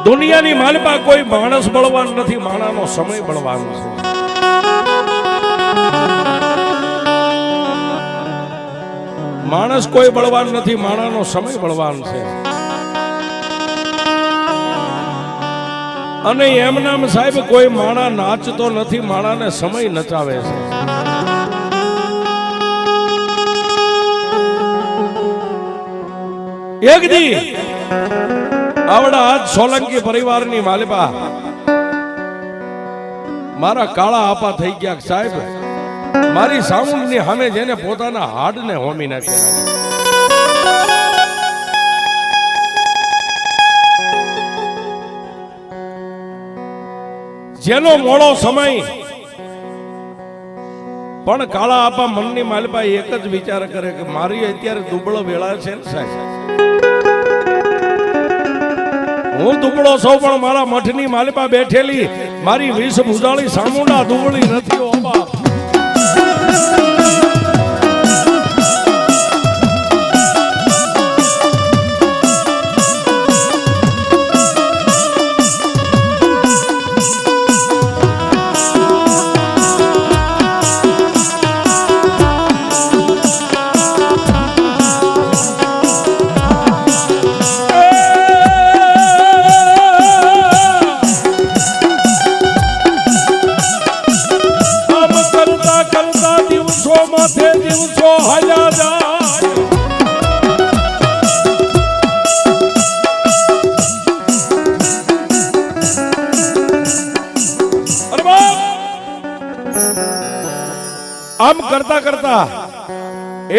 દુનિયાની માલપા કોઈ માણસ બળવાન નથી, માણાનો સમય બળવાન છે. માણસ કોઈ બળવાન નથી, માણાનો સમય બળવાન છે. અને એમ નામ સાહેબ કોઈ માણા નાચતો નથી, માણાને સમય નચાવે છે. એક દી આવડા આજ સોલંકી પરિવારની માલિપા મારા કાળા આપા થઈ ગયા સાહેબ. મારી સામુંડની સામે જેને પોતાના હાડને હોમી નાખ્યા, જેનો મોડો સમય પણ કાળા આપા મનની માલિપા એક જ વિચાર કરે કે મારી અત્યારે દુબળો વેળા છે ને સાહેબ. હું દુબળો સૌ પણ મારા મઠની માલિપા બેઠેલી મારી વિષ ભુજાળી સામુંડા દુબળી નથી. ઓ બાપ, આમ કરતા કરતા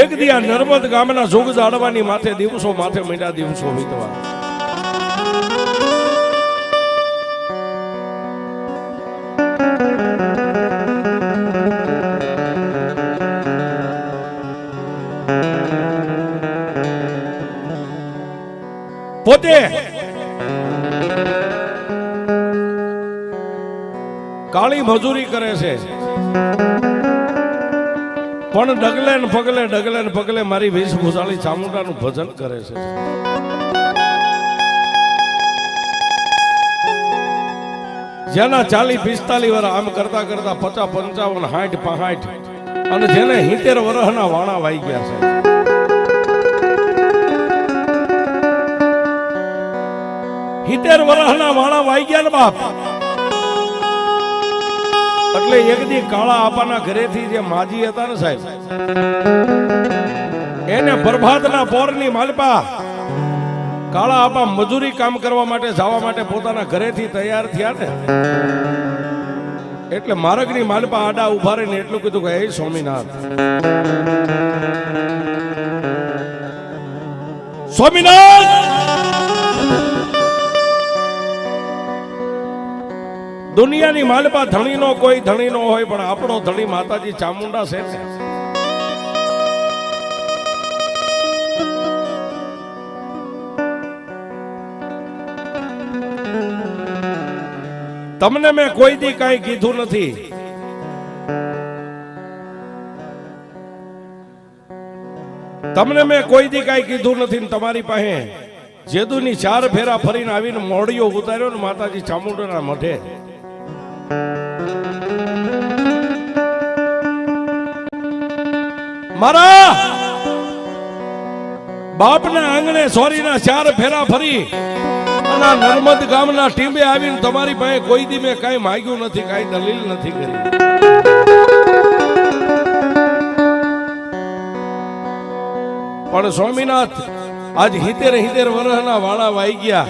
એક દી આ નર્મદ ગામના જોગ જાડવાની માથે દિવસો માથે મીંડા દિવસો વીતવા. પોતે કાળી મજૂરી કરે છે, પણ ડગલે ને પગલે મારી વેશભૂષાળી ચામુંડાનું ભજન કરે છે. જેના 40-45 વર્ષ આમ કરતા કરતા 50-55 60-65 અને જેને 70 વર્ષના વાણા વાઈ ગયા છે. 70 વર્ષના વાણા વાઈ ગયા ને બાપ. એટલે એક દી કાળા આપાના ઘરેથી જે માજી હતા ને સાહેબ, એને પ્રભાતના પોરની માલપા કાળા આપા મજૂરી કામ કરવા માટે જવા માટે પોતાના ઘરેથી તૈયાર થયા ને, એટલે માર્ગની માલપા આડા ઉભા રહીને એટલું કીધું કે હે સ્વામિનાથ, સ્વામિનાથ, દુનિયાની માલપા ધણીનો કોઈ ધણી નો હોય, પણ આપણો ધણી માતાજી ચામુંડા છે ને. તમને મેં કોઈ દી કાંઈ કીધું નથી, તમને મેં કોઈ દી કાંઈ કીધું નથી. તમારી પાસે જેદુની 4 ફેરા ફરીને આવીને મોડિયો ઉતાર્યો ને માતાજી ચામુંડાના મઢે. મારા બાપના આંગણે સોરીના 4 ફેરા ફરી અને નર્મદ ગામના ટીમે આવીને તમારી પાસે કોઈ દી મેં કાંઈ માંગ્યું નથી, કાંઈ દલીલ નથી કરી. પણ સ્વામિનાથ, આજ 70 વર્ષના વાળા વાઈ ગયા.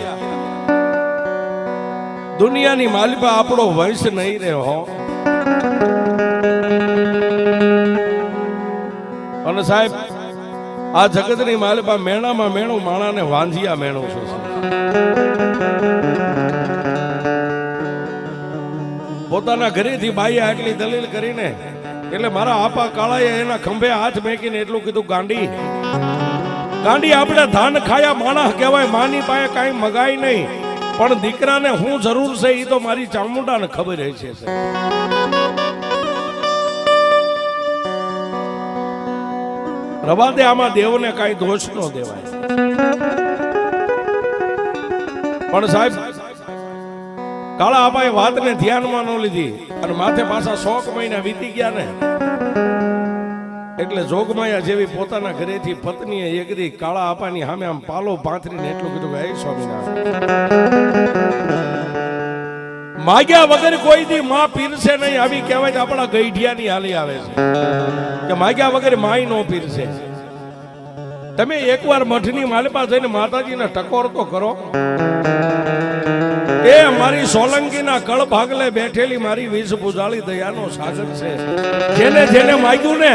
દુનિયાની માલિપા આપણો વંશ નહીં રહ્યો. અને સાહેબ, આ જગતની માલિપા મેણામાં મેણું માણાને વાંઝિયા મેણું છે. પોતાના ઘરેથી બાઈએ આટલી દલીલ કરીને એટલે મારા આપા કાળાએ એના ખંભે હાથ મેકીને એટલું કીધું, ગાંડી ગાંડી, આપણે ધાન ખાયા માણસ કહેવાય, માની પાસે કાંઈ મગાય નહીં, પણ દીકરાને હું જરૂર છે એ તો મારી ચામુંડાને ખબર છે. રવા દે, આમાં દેવને કાંઈ દોષ ન દેવાય. પણ સાહેબ, કાળા આપાએ વાતને ધ્યાનમાં ન લીધી અને માથે પાછા 100 મહિના વીતી ગયા ને એટલે જોગમાયા જેવી પોતાના ઘરેથી પત્નીએ એકદી કાળા આપાની સામે આમ પાલો પાથરીને એટલું કીધું કે હે સ્વામિનારાયણ, માગ્યા વગર કોઈ દી માં પીરસે નહીં. આવી કહેવાય આપણા ગઈઢિયાની હાલી આવે છે કે માગ્યા વગર માય નો પીરસે. તમે એકવાર મઠની માલપા જઈને માતાજીને ટકોર તો કરો. એ મારી સોલંકીના કળ ભાગલે બેઠેલી મારી વીસ પૂજાળી દયાનો સાગર છે. જેને જેને માગ્યું ને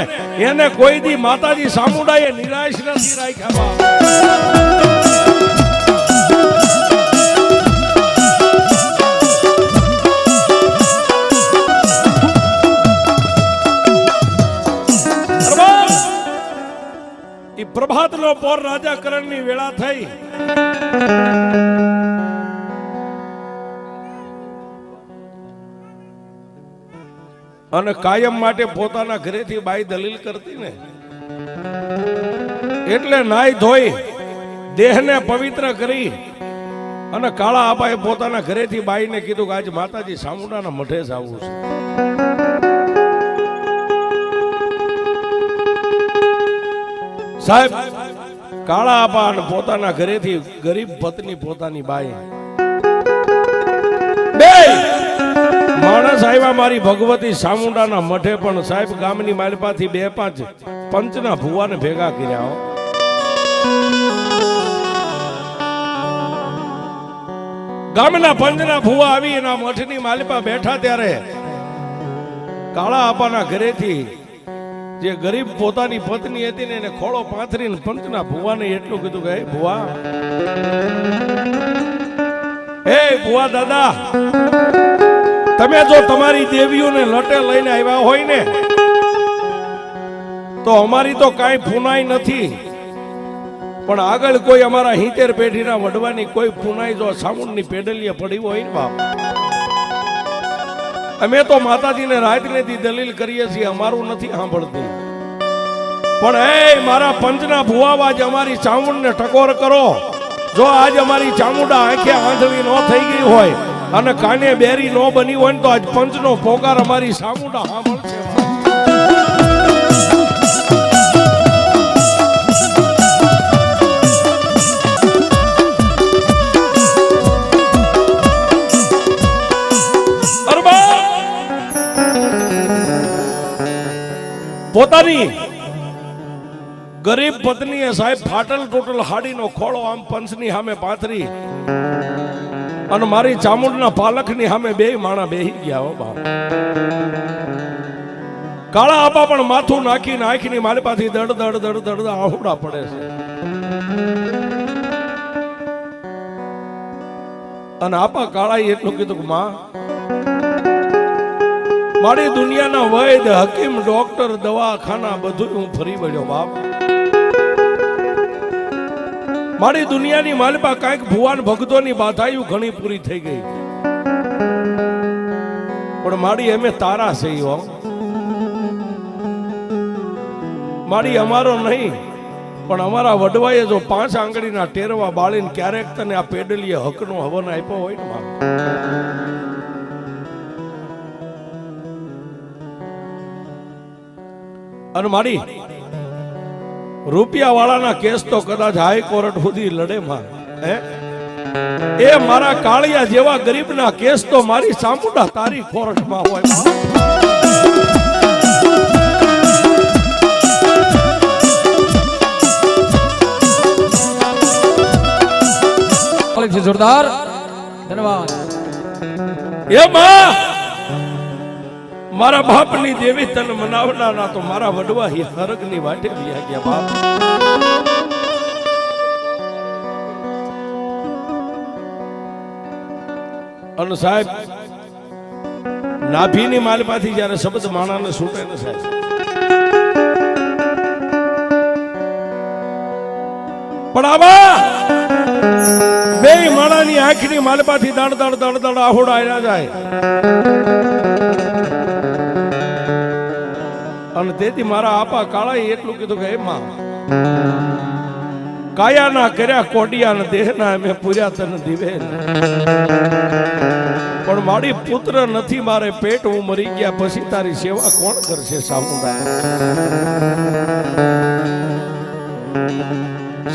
એને કોઈ દી માતાજી સામુડાએ નિરાશ નથી રાખ્યા. પ્રભાતનો પોર રાજા કરણની વેળા થઈ. અને કાયમ માટે પોતાના ઘરેથી બાઈ દલીલ કરતી ને એટલે નાઈ ધોઈ દેહને પવિત્ર કરી અને કાળા આપાએ પોતાના ઘરેથી બાઈને કીધું કે આજે માતાજી સામુંડાના મઠે જ આવવું છે. સાહેબ કાળા આપા અને પોતાના ઘરેથી ગરીબ પત્ની પોતાની બાઈ બે માણસ આવ્યા મારી ભગવતી સામુંડાના મઠે. પણ સાહેબ ગામની માલપાથી 2-5 પંચના ભુવાને ભેગા કર્યા. ગામના પંચના ભુવા આવી એના મઠની માલપા બેઠા ત્યારે કાળા આપાના ઘરેથી જે ગરીબ પોતાની પત્ની હતી ને એને ખોળો પાથરીને પંચના ભુવાને એટલું કીધું કે ભુવા, હે ભુવા દાદા, તમે જો તમારી દેવીઓને લટે લઈને આવ્યા હોય ને તો અમારી તો કાંઈ પુનાઈ નથી. પણ આગળ કોઈ અમારા 70 પેઢીના વડવાની કોઈ પુનાઈ જો સામુંડની પેડલીએ પડી હોય ને બાપ, અમે તો માતાજીને રાતનેથી દલીલ કરીએ છીએ, અમારું નથી સાંભળતી. પણ એ મારા પંચના ભુવાવાજ અમારી ચામુંડને ટકોર કરો. જો આજ અમારી ચામુંડા આંખે આંધળી ન થઈ ગઈ હોય અને કાને બેરી ન બની હોય તો આજ પંચનો પોકાર અમારી ચામુંડા સાંભળશે. પોતાની ગરીબ પત્નીએ સાહેબ ફાટલ ટોટલ હાડીનો ખોળો આમ પંચની સામે પાથરી અને મારી ચામુંડના પાલખની સામે 2 માણા બેહી ગયા. હો બાપ, કાળા આપા પણ માથું નાખીને આંખની માલપાથી દડ દડ દડ દડ આહુડા પડે છે. અને આપા કાળાએ એટલું કીધું કે માં, મારી દુનિયાના વૈદ હકીમ ડોક્ટર દવાખાના બધું હું ફરી વળ્યો બાપ. મારી દુનિયાની માલપા કાંઈક ભુવાન ભક્તોની બાધાયું ઘણી પૂરી થઈ ગઈ. પણ મારી અમે તારા છે. મારી અમારો નહીં પણ અમારા વડવાએ જો 5 આંગળીના ટેરવા બાળીને ક્યારેક તને આ પેડલીએ હકનો હવન આપ્યો હોય ને મારો, અને મારી રૂપિયા વાળાના કેસ તો કદાચ હાઈકોર્ટ સુધી લડે માં, એ મારા કાળિયા જેવા ગરીબના કેસ તો મારી ચામુંડા તારી કોર્ટમાં હોય. જોરદાર ધન્યવાદ. એ માં, મારા બાપની દેવી તને મનાવનારા તો મારા વડવા હરગની વાટે વ્યા ગયા બાપ. અને સાહેબ નાભીની માલપાથી જ્યારે શબ્દ માણાને છૂટે ને સાહેબ, પણ આવા 2 માણાની આંખની માલપાથી દડ દડ દડ દડ આહોડા આવ્યા જાય. અને તેથી મારા આપા કાળાએ એટલું કીધું કે હે માં, કાયાના કર્યા કોડિયા ને દેહના અમે પૂર્યા તને દિવે, પણ મારી પુત્ર નથી મારે પેટ હું મરી ગયા પછી તારી સેવા કોણ કરશે સામુંડા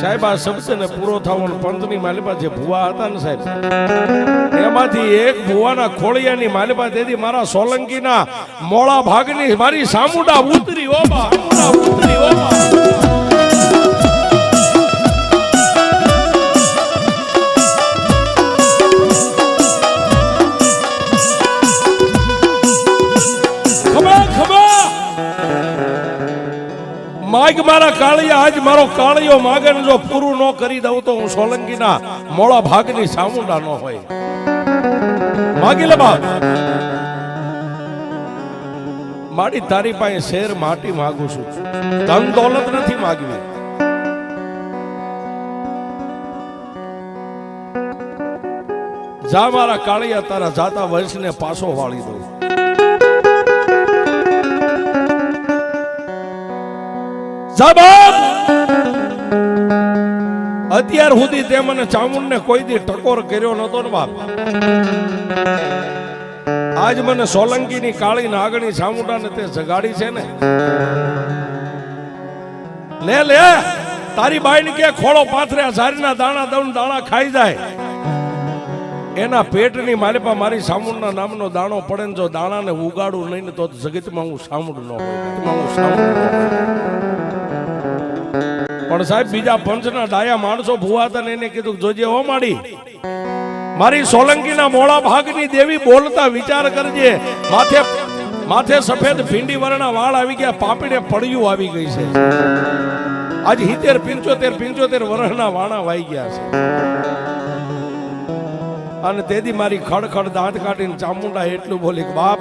સાહેબ આ શબ્દ ને પૂરો થવાનો પંથની માલિપા જે ભુવા હતા ને સાહેબ એમાંથી એક ભુવાના ખોળિયાની માલિપા તેથી મારા સોલંકીના મોળા ભાગની મારી સામુંડા ઉતરી ઓ બા ઉતરી ઓ બા માગ મારા કાળિયા આજ મારો કાળિયો માગે ને જો પૂરું ન કરી દઉં તો હું સોલંકીના મોળા ભાગની સામુંડા ન હોય માગી લે બાપ મારી તારી પાસે શેર માટી માંગુ છું ધન દોલત નથી માગવી જા મારા કાળિયા તારા જાતા વંશને પાછો વાળી દઉં અત્યાર સુધી તે મને ચામુંડને કોઈ દી ટકોર કર્યો નતો ને બાપ આજ મને સોલંકીની કાળી નાગણી ચામુંડાને તે જગાડી છે ને લે લે તારી બાઈને કે ખોળો પાથર્યા ઝારીના દાણા દઉં દાણા ખાઈ જાય એના પેટની માલિપા મારી સામુંડના નામનો દાણો પડે ને જો દાણાને ઉગાડું નહીં ને તો જગતમાં હું સામુંડ ન હોય પણ સાહેબ બીજા પંચના ડાયા માણસો ભૂવા હતા ને એને કીધું જોજે હો માડી મારી સોલંકીના મોળા ભાગની દેવી બોલતા વિચાર કરજે માથે માથે સફેદ ભીંડી વર્ણના વાળ આવી ગયા પાપીને પડ્યું આવી ગઈ છે આજ 75 વર્ષના વાણા વાઈ ગયા છે અને તેથી મારી ખડખડ દાંત કાઢીને ચામુંડા એટલું બોલી કે બાપ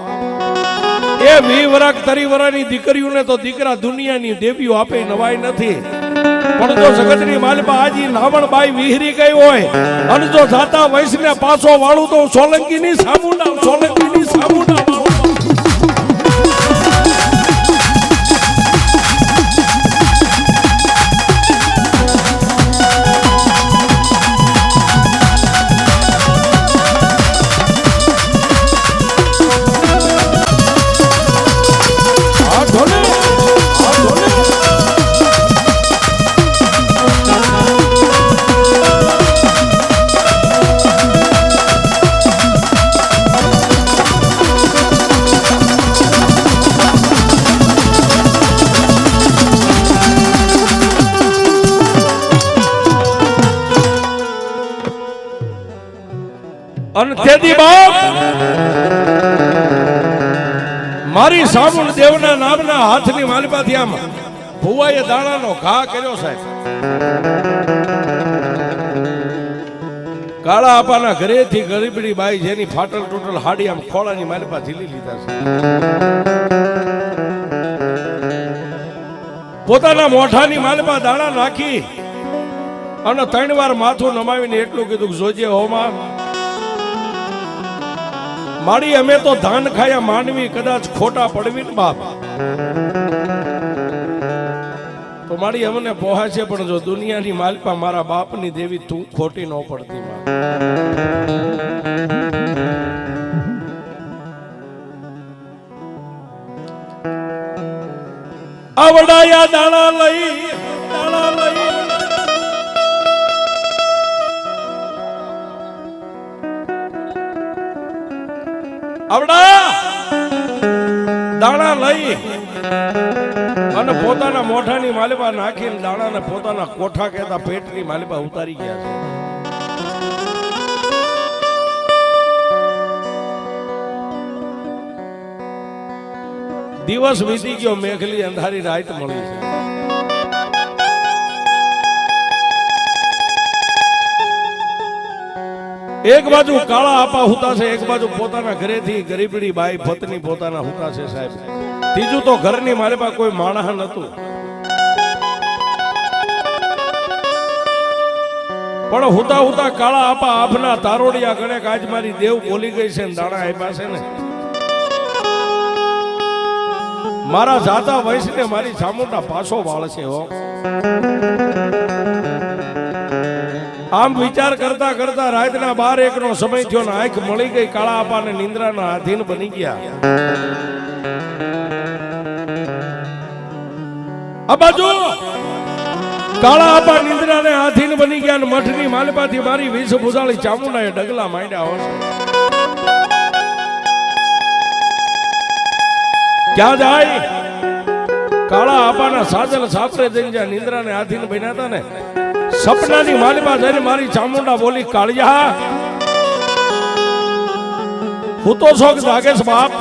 એ 20 વર્ષ 30 વર્ષની દીકરીઓને તો દીકરા દુનિયાની દેવીઓ આપે નવાઈ નથી પણ જો જગતની માલિપા આજી નાવણબાઈ વિહરી ગઈ હોય અને જો જાતા વંશને પાછો વાળું તો સોલંકીની સામુંડા અને તેથી બાપ મારી સામુંડ દેવના નામના હાથની માલિપાથી આમ ભુવાએ દાણાનો ઘા કર્યો સાહેબ કાળા આપાના ઘરેથી ગરીબડી બાઈ જેની ફાટલ ટોટલ હાડી આમ ખોળાની માલિપા ઝીલી લીધા છે પોતાના મોઢાની માલિપા દાણા નાખી અને 3 વાર માથું નમાવીને એટલું કીધું જોજે હોમાં મારી અમે તો ધાન ખાયા માનવી કદાચ ખોટા પડવી ને બાપ તો મારી અમને પોહા છે પણ જો દુનિયાની માલિપા મારા બાપની દેવી તું ખોટી ન પડતી આવડાયા દાણા લઈ આવડા દાણા લઈ અને પોતાના મોઢાની માલિપા નાખીને દાણાને પોતાના કોઠા કહેતા પેટની માલિપા ઉતારી ગયા છે દિવસ વીતી ગયો મેઘલી અંધારી રાત મળી છે એક બાજુ કાળા આપા હુતા છે એક બાજુ પોતાના ઘરેથી ગરીબડી બાઈ પત્ની પોતાના હુતા છે સાહેબ ત્રીજું તો ઘરની મારે પાસે કોઈ માણસ નતું પણ હુતા હુતા કાળા આપા આપના તારોડિયા ગણે આજ મારી દેવ બોલી ગઈ છે ને દાણા આપ્યા છે ને મારા જાતા વંશને મારી ચામુંડા પાછો વાળશે હો આમ વિચાર કરતા કરતા રાતના 12-1 નો સમય થયો ને આંખ મળી ગઈ. કાળા આપાને નિંદ્રાના આધીન બની ગયા. આ બાજુ કાળા આપા નિંદ્રાને આધીન બની ગયા ને મઠની માલપાથી મારી વિષ ભૂજાળી ચામુંડાએ ડગલા માંડ્યા હોય. ક્યાં જાય? કાળા આપાના સાજલ સાપરે જઈને જ્યાં નિંદ્રાને આધીન બન્યા હતા ને સપનાની માલપા જઈને મારી ચામુંડા બોલી, કાળિયા હું તો શોખ જાગે છે બાપ.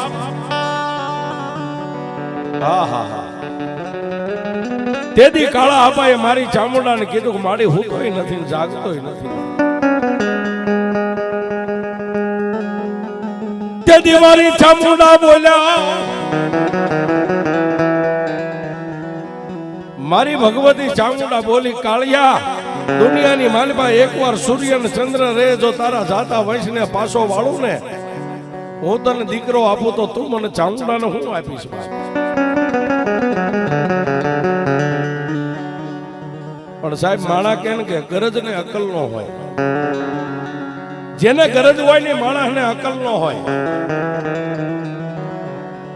હા હા હા. તેથી કાળા આપાએ મારી ચામુંડાને કીધું કે મારી હું તોય નથી જાગતોય નથી. તેથી મારી ચામુંડા બોલ્યા, મારી ભગવતી ચામુંડા બોલી, કાળિયા દુનિયાની માલપા એકવાર સૂર્ય ને ચંદ્ર રે જો તારા જાતા વંશને પાછો વાળું ને હું તને દીકરો આપું તો તું મને ચામુંડાને હું આપીશ. પણ સાહેબ માણા કે ગરજ ને અકલ નો હોય. જેને ગરજ હોય ને માણસ ને અકલ નો હોય.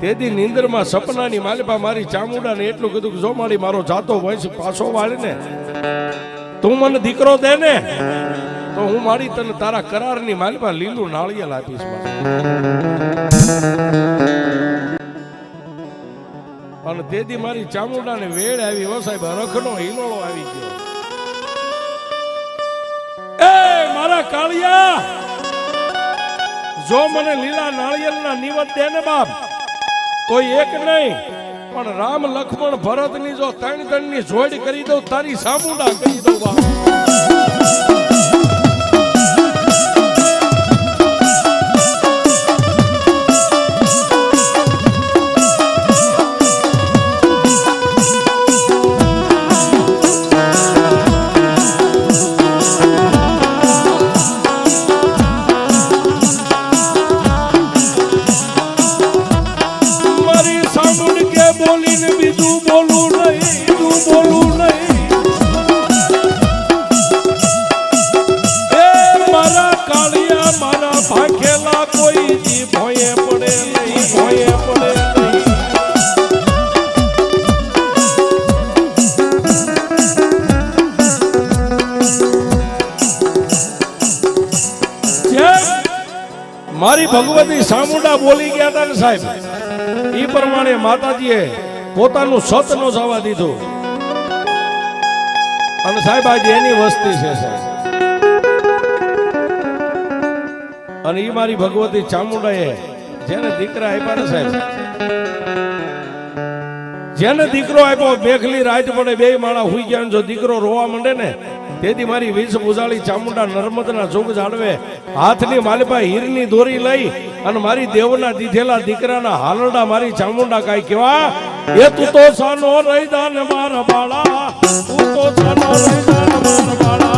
તેથી નિંદરમાં સપનાની માલપા મારી ચામુંડા ને એટલું કીધું કે જો મારી મારો જાતો વંશ પાછો વાળે ને તું મને દીકરો દે ને તો હું મારી તને તારા કરારની માલપા લીલું નાળિયેર આપીશ. અને તેથી મારી ચામુંડા ને વેળ આવી હો સાહેબ, રખનો હિલોળો આવી ગયો. એ મારા કાળિયા જો મને લીલા નાળિયેરના નિવત દે ને બાપ, કોઈ એક નહીં પણ રામ લક્ષ્મણ ભરત ની જો 3 ની જોડ કરી દઉં તારી ચામુંડા કરી દઉં બાપ. બોલીને બીજું બોલું નહીં. એ મારા કાળિયા મારા ભાખેલા કોઈ જી ભોયે પડે નહીં, ભોયે પડે નહીં. મારી ભગવતી ચામુંડા બોલી ગયા હતા ને સાહેબ, એ પ્રમાણે માતાજીએ પોતાનું સત નો જવા દીધું. અને સાહેબ આજે એની વસ્તી છે સાહેબ. અને એ મારી ભગવતી ચામુંડાએ જેને દીકરા આપ્યા ને સાહેબ, જેને દીકરો આપ્યો બેખલી રાત પડે બે માળા હુઈ ગયા જો દીકરો રોવા માંડે ને તેથી મારી વિષ ભૂજાળી ચામુંડા નર્મદના જોગ જાળવે હાથની માલપા હીરની દોરી લઈ અને મારી દેવના દીધેલા દીકરાના હાલરડા મારી ચામુંડા કાઈ કેવા, એ તું તો સાનો રહી દાન મારા બાળા, તું તો સાનો રહી દાન મારા બાળા.